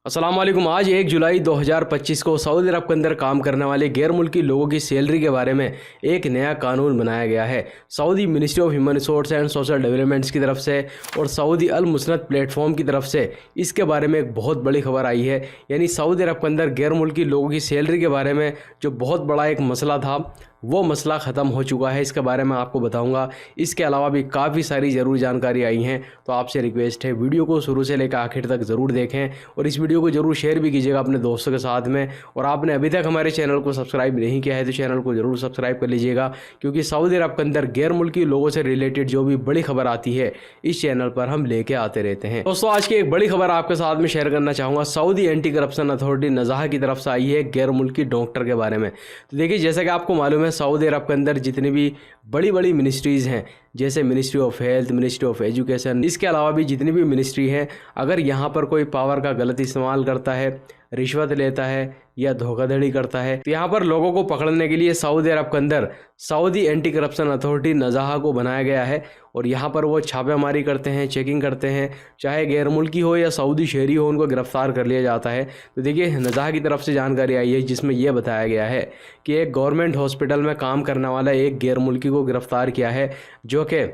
अस्सलाम वालेकुम। आज 1 जुलाई 2025 को सऊदी अरब के अंदर काम करने वाले गैर मुल्की लोगों की सैलरी के बारे में एक नया कानून बनाया गया है। Saudi ministry of human resource and social developments की तरफ से और सऊदी अल मुसनद प्लेटफॉर्म की तरफ से इसके बारे में एक बहुत बड़ी खबर आई है। यानी सऊदी अरब के अंदर गैर मुल्की लोगों की सैलरी के बारे में जो बहुत बड़ा एक मसला था वो मसला ख़त्म हो चुका है। इसके बारे में आपको बताऊंगा। इसके अलावा भी काफ़ी सारी ज़रूरी जानकारी आई हैं, तो आपसे रिक्वेस्ट है वीडियो को शुरू से लेकर आखिर तक ज़रूर देखें और इस वीडियो को ज़रूर शेयर भी कीजिएगा अपने दोस्तों के साथ में। और आपने अभी तक हमारे चैनल को सब्सक्राइब नहीं किया है तो चैनल को ज़रूर सब्सक्राइब कर लीजिएगा, क्योंकि सऊदी अरब के अंदर गैर मुल्की लोगों से रिलेटेड जो भी बड़ी खबर आती है इस चैनल पर हम लेके आते रहते हैं। दोस्तों, आज की एक बड़ी खबर आपके साथ में शेयर करना चाहूँगा। सऊदी एंटी करप्शन अथॉरिटी नज़ाह की तरफ से आई है गैर मुल्की डॉक्टर के बारे में। तो देखिए, जैसा कि आपको मालूम है, सऊदी अरब के अंदर जितनी भी बड़ी बड़ी मिनिस्ट्रीज़ हैं, जैसे ministry of health, ministry of education, इसके अलावा भी जितनी भी मिनिस्ट्री है, अगर यहाँ पर कोई पावर का गलत इस्तेमाल करता है, रिश्वत लेता है या धोखाधड़ी करता है, तो यहाँ पर लोगों को पकड़ने के लिए सऊदी अरब के अंदर सऊदी एंटी करप्शन अथॉरिटी नज़ाह को बनाया गया है। और यहाँ पर वो छापेमारी करते हैं, चेकिंग करते हैं, चाहे गैर मुल्की हो या सऊदी शहरी हो, उनको गिरफ्तार कर लिया जाता है। तो देखिए, नज़ाह की तरफ से जानकारी आई है जिसमें यह बताया गया है कि एक गवर्नमेंट हॉस्पिटल में काम करने वाला एक गैर मुल्की को गिरफ्तार किया है, जो कि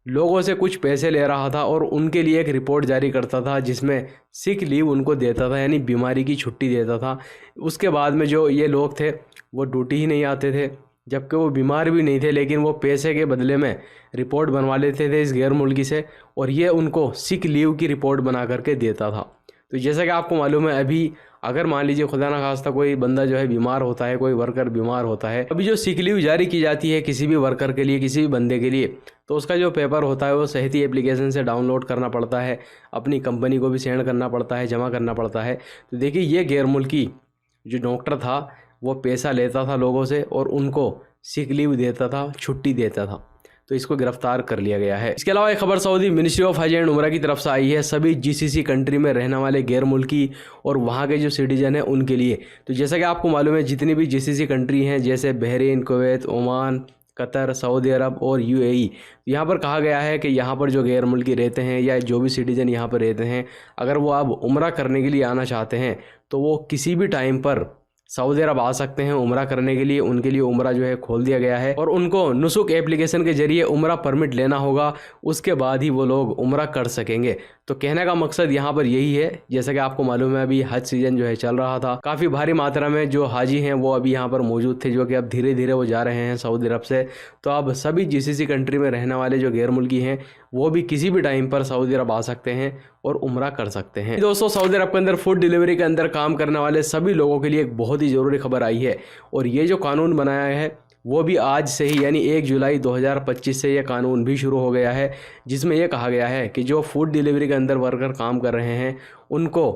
लोगों से कुछ पैसे ले रहा था और उनके लिए एक रिपोर्ट जारी करता था जिसमें सिक लीव उनको देता था, यानी बीमारी की छुट्टी देता था। उसके बाद में जो ये लोग थे वो ड्यूटी ही नहीं आते थे, जबकि वो बीमार भी नहीं थे, लेकिन वो पैसे के बदले में रिपोर्ट बनवा लेते थे इस गैर मुल्की से, और ये उनको सिक लीव की रिपोर्ट बना करके देता था। तो जैसा कि आपको मालूम है, अभी अगर मान लीजिए खुदा ना खास्ता कोई बंदा जो है बीमार होता है, कोई वर्कर बीमार होता है, अभी जो सिक लीव जारी की जाती है किसी भी वर्कर के लिए, किसी भी बंदे के लिए, तो उसका जो पेपर होता है वो सेहती एप्लीकेशन से डाउनलोड करना पड़ता है, अपनी कंपनी को भी सेंड करना पड़ता है, जमा करना पड़ता है। तो देखिए, ये गैर मुल्की जो डॉक्टर था वो पैसा लेता था लोगों से और उनको सिक लीव देता था, छुट्टी देता था। तो इसको गिरफ्तार कर लिया गया है। इसके अलावा एक खबर सऊदी मिनिस्ट्री ऑफ हज एंड उमरा की तरफ से आई है सभी जीसीसी कंट्री में रहने वाले गैर मुल्की और वहाँ के जो सिटीजन हैं उनके लिए। तो जैसा कि आपको मालूम है, जितनी भी जीसीसी कंट्री हैं जैसे Bahrain, Kuwait, Oman, Qatar, Saudi अरब और यूएई, यहाँ पर कहा गया है कि यहाँ पर जो गैर मुल्की रहते हैं या जो भी सिटीजन यहाँ पर रहते हैं, अगर वो अब उम्रा करने के लिए आना चाहते हैं तो वो किसी भी टाइम पर सऊदी अरब आ सकते हैं उम्रा करने के लिए। उनके लिए उम्रा जो है खोल दिया गया है और उनको नुसुक एप्लीकेशन के जरिए उम्रा परमिट लेना होगा, उसके बाद ही वो लोग उम्रा कर सकेंगे। तो कहने का मकसद यहाँ पर यही है, जैसा कि आपको मालूम है अभी हज सीजन जो है चल रहा था, काफ़ी भारी मात्रा में जो हाजी हैं वो अभी यहाँ पर मौजूद थे, जो कि अब धीरे धीरे वो जा रहे हैं सऊदी अरब से। तो अब सभी जीसीसी कंट्री में रहने वाले जो गैर मुल्की हैं वो भी किसी भी टाइम पर सऊदी अरब आ सकते हैं और उम्रा कर सकते हैं। दोस्तों, सऊदी अरब के अंदर फूड डिलीवरी के अंदर काम करने वाले सभी लोगों के लिए एक बहुत ही ज़रूरी खबर आई है, और ये जो कानून बनाया है वो भी आज से ही, यानी 1 जुलाई 2025 से ये कानून भी शुरू हो गया है, जिसमें यह कहा गया है कि जो फूड डिलीवरी के अंदर वर्कर काम कर रहे हैं उनको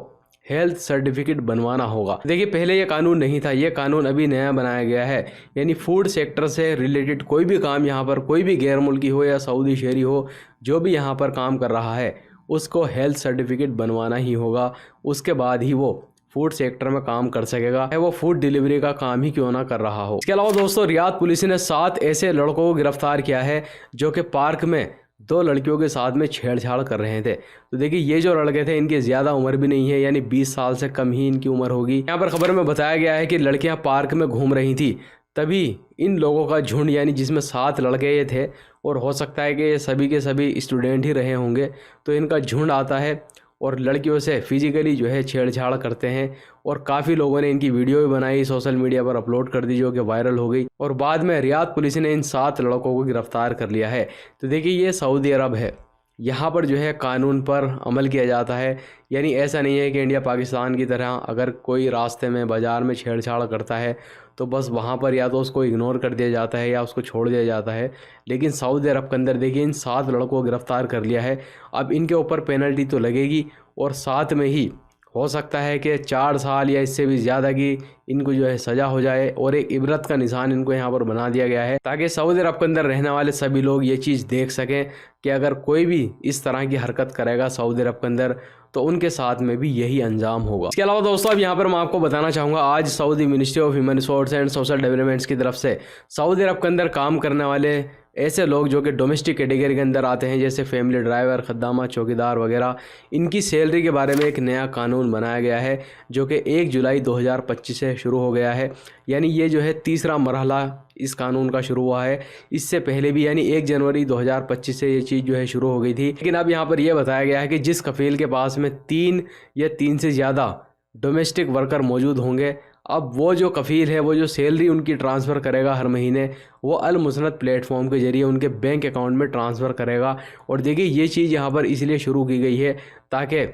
हेल्थ सर्टिफिकेट बनवाना होगा। देखिए, पहले ये कानून नहीं था, ये कानून अभी नया बनाया गया है। यानी फूड सेक्टर से रिलेटेड कोई भी काम यहाँ पर, कोई भी गैर मुल्की हो या सऊदी शहरी हो, जो भी यहाँ पर काम कर रहा है उसको हेल्थ सर्टिफिकेट बनवाना ही होगा। उसके बाद ही वो फूड सेक्टर में काम कर सकेगा, है वो फूड डिलीवरी का काम ही क्यों ना कर रहा हो। इसके अलावा दोस्तों, रियाद पुलिस ने 7 ऐसे लड़कों को गिरफ्तार किया है जो कि पार्क में 2 लड़कियों के साथ में छेड़छाड़ कर रहे थे। तो देखिए, ये जो लड़के थे इनकी ज़्यादा उम्र भी नहीं है, यानी 20 साल से कम ही इनकी उम्र होगी। यहाँ पर खबर में बताया गया है कि लड़कियाँ पार्क में घूम रही थी, तभी इन लोगों का झुंड, यानी जिसमें 7 लड़के ये थे और हो सकता है कि ये सभी के सभी स्टूडेंट ही रहे होंगे, तो इनका झुंड आता है और लड़कियों से फिजिकली जो है छेड़छाड़ करते हैं। और काफ़ी लोगों ने इनकी वीडियो भी बनाई, सोशल मीडिया पर अपलोड कर दी, जो कि वायरल हो गई। और बाद में रियाद पुलिस ने इन 7 लड़कों को गिरफ्तार कर लिया है। तो देखिए, ये सऊदी अरब है, यहाँ पर जो है कानून पर अमल किया जाता है। यानी ऐसा नहीं है कि इंडिया पाकिस्तान की तरह अगर कोई रास्ते में बाज़ार में छेड़छाड़ करता है तो बस वहाँ पर या तो उसको इग्नोर कर दिया जाता है या उसको छोड़ दिया जाता है। लेकिन सऊदी अरब के अंदर देखिए, इन 7 लड़कों को गिरफ्तार कर लिया है। अब इनके ऊपर पेनल्टी तो लगेगी और साथ में ही हो सकता है कि 4 साल या इससे भी ज़्यादा की इनको जो है सज़ा हो जाए, और एक इबरत का निशान इनको यहाँ पर बना दिया गया है, ताकि सऊदी अरब के अंदर रहने वाले सभी लोग ये चीज़ देख सकें कि अगर कोई भी इस तरह की हरकत करेगा सऊदी अरब के अंदर तो उनके साथ में भी यही अंजाम होगा। इसके अलावा दोस्तों, अब यहाँ पर मैं आपको बताना चाहूँगा, आज Saudi ministry of human resource and social developments की तरफ से सऊदी अरब के अंदर काम करने वाले ऐसे लोग जो कि डोमेस्टिक कैटेगरी के अंदर आते हैं, जैसे फैमिली ड्राइवर, खद्दामा, चौकीदार वगैरह, इनकी सैलरी के बारे में एक नया कानून बनाया गया है जो कि 1 जुलाई 2025 से शुरू हो गया है। यानी ये जो है तीसरा मरहला इस कानून का शुरू हुआ है। इससे पहले भी यानी 1 जनवरी 2025 से ये चीज़ जो है शुरू हो गई थी। लेकिन अब यहाँ पर यह बताया गया है कि जिस कफील के पास में 3 या 3 से ज़्यादा डोमेस्टिक वर्कर मौजूद होंगे, अब वो जो कफ़ील है वो जो सैलरी उनकी ट्रांसफ़र करेगा हर महीने, वो अल मुसनद प्लेटफॉर्म के ज़रिए उनके बैंक अकाउंट में ट्रांसफ़र करेगा। और देखिए ये चीज़ यहाँ पर इसलिए शुरू की गई है ताकि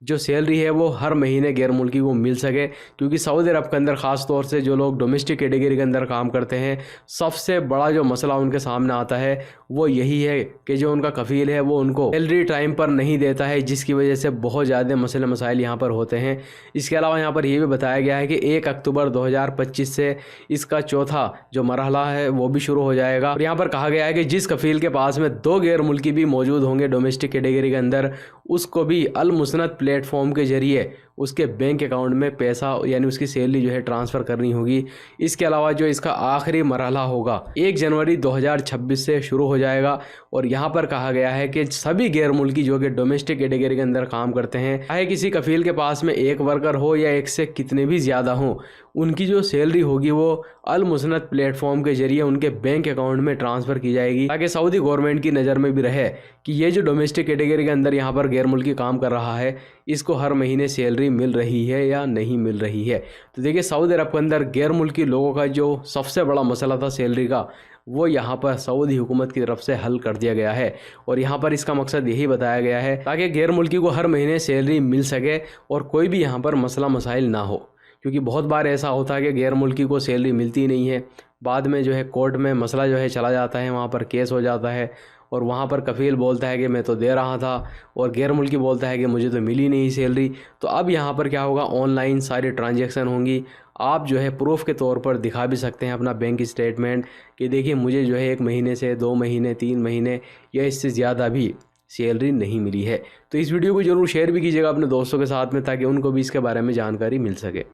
जो सैलरी है वो हर महीने गैर मुल्की को मिल सके, क्योंकि सऊदी अरब के अंदर ख़ास तौर से जो लोग डोमेस्टिक कैटेगरी के अंदर काम करते हैं, सबसे बड़ा जो मसला उनके सामने आता है वो यही है कि जो उनका कफ़ील है वो उनको सैलरी टाइम पर नहीं देता है, जिसकी वजह से बहुत ज़्यादा मसले मसाइल यहाँ पर होते हैं। इसके अलावा यहाँ पर यह भी बताया गया है कि 1 अक्टूबर 2025 से इसका चौथा जो मरहला है वो भी शुरू हो जाएगा। और यहाँ पर कहा गया है कि जिस कफ़ील के पास में 2 गैर मुल्की भी मौजूद होंगे डोमेस्टिक कैटेगरी के अंदर, उसको भी अल मुसनद प्लेटफॉर्म के ज़रिए उसके बैंक अकाउंट में पैसा यानी उसकी सैलरी जो है ट्रांसफ़र करनी होगी। इसके अलावा जो इसका आखिरी मरहला होगा 1 जनवरी 2026 से शुरू हो जाएगा। और यहाँ पर कहा गया है कि सभी गैर मुल्की जो कि डोमेस्टिक कैटेगरी के अंदर काम करते हैं, चाहे किसी कफ़ील के पास में 1 वर्कर हो या 1 से कितने भी ज़्यादा हों, उनकी जो सैलरी होगी वो अल मुसनद प्लेटफॉर्म के ज़रिए उनके बैंक अकाउंट में ट्रांसफ़र की जाएगी, ताकि सऊदी गवर्नमेंट की नज़र में भी रहे कि ये जो डोमेस्टिक कैटेगरी के अंदर यहाँ पर गैर मुल्की काम कर रहा है, इसको हर महीने सैलरी मिल रही है या नहीं मिल रही है। तो देखिए सऊदी अरब के अंदर गैर मुल्की लोगों का जो सबसे बड़ा मसला था सैलरी का, वो यहाँ पर सऊदी हुकूमत की तरफ से हल कर दिया गया है। और यहाँ पर इसका मकसद यही बताया गया है ताकि गैर मुल्की को हर महीने सैलरी मिल सके और कोई भी यहाँ पर मसला मसाइल ना हो, क्योंकि बहुत बार ऐसा होता है कि गैर मुल्की को सैलरी मिलती नहीं है, बाद में जो है कोर्ट में मसला जो है चला जाता है, वहाँ पर केस हो जाता है और वहाँ पर कफ़ील बोलता है कि मैं तो दे रहा था और गैर मुल्की बोलता है कि मुझे तो मिली नहीं सैलरी। तो अब यहाँ पर क्या होगा, ऑनलाइन सारी ट्रांजैक्शन होंगी, आप जो है प्रूफ के तौर पर दिखा भी सकते हैं अपना बैंक स्टेटमेंट कि देखिए मुझे जो है 1 महीने से 2 महीने 3 महीने या इससे ज़्यादा भी सैलरी नहीं मिली है। तो इस वीडियो को ज़रूर शेयर भी कीजिएगा अपने दोस्तों के साथ में, ताकि उनको भी इसके बारे में जानकारी मिल सके।